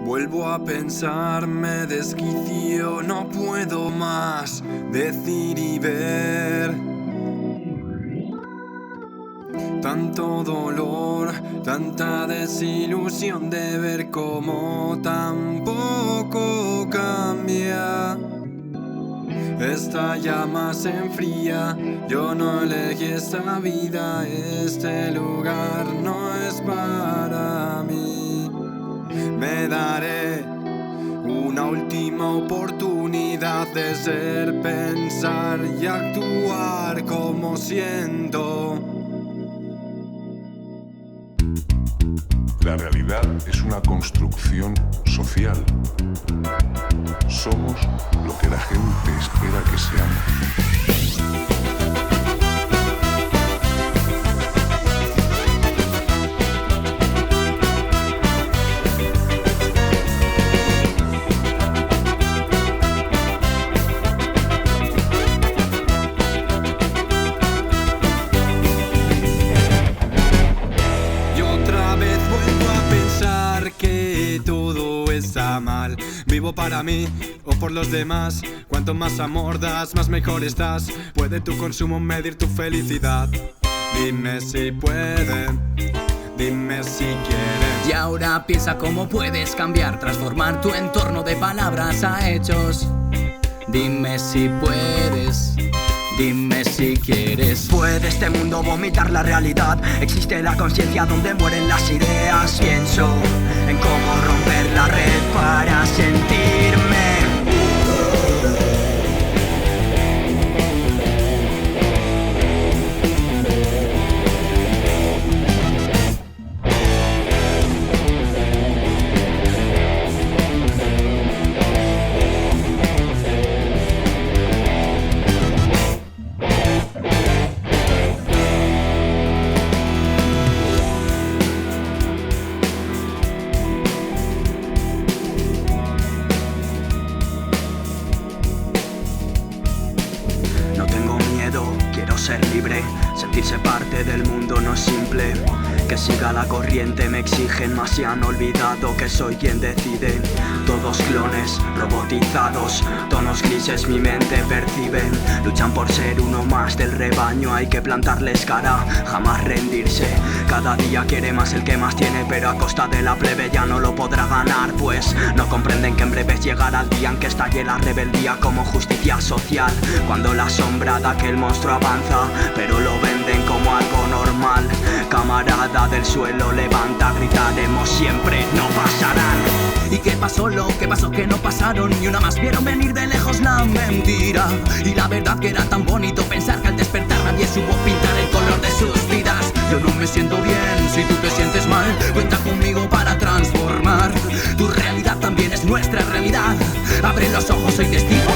Vuelvo a pensar, me desquicio, no puedo más decir y ver. Tanto dolor, tanta desilusión de ver cómo tampoco cambia. Esta llama se enfría, yo no elegí esta vida, este lugar no es para mí. Me daré una última oportunidad de ser, pensar y actuar como siento. La realidad es una construcción social. Somos lo que la gente espera que seamos. Que todo está mal. Vivo para mí o por los demás. Cuanto más amor das, más mejor estás. Puede tu consumo medir tu felicidad. Dime si puede, dime si quieres. Y ahora piensa cómo puedes cambiar, transformar tu entorno de palabras a hechos. Dime si puedes, dime si quieres. Puede este mundo vomitar la realidad. Existe la conciencia donde mueren las ideas. Pienso en cómo romper la red para sentirme. Quiero ser libre, sentirse parte del mundo no es simple. Que siga la corriente me exigen, más se han olvidado que soy quien decide. Todos clones, robotizados, tonos grises mi mente percibe. Luchan por ser uno más del rebaño, hay que plantarles cara, jamás rendirse. Cada día quiere más el que más tiene, pero a costa de la plebe ya no lo podrá ganar. Pues no comprenden que en breve llegará el día en que estalle la rebeldía como justicia social. Cuando la sombra de aquel monstruo avanza, pero lo venden como algo normal. Camarada del suelo, levanta, gritaremos siempre, no pasarán. ¿Y qué pasó? Lo que pasó que no pasaron. Y una más vieron venir de lejos la mentira. Y la verdad que era tan bonito pensar que al despertar nadie supo pintar el color de sus vidas. Yo no me siento bien, si tú te sientes mal, cuenta conmigo para transformar. Tu realidad también es nuestra realidad. Abre los ojos, soy testigo.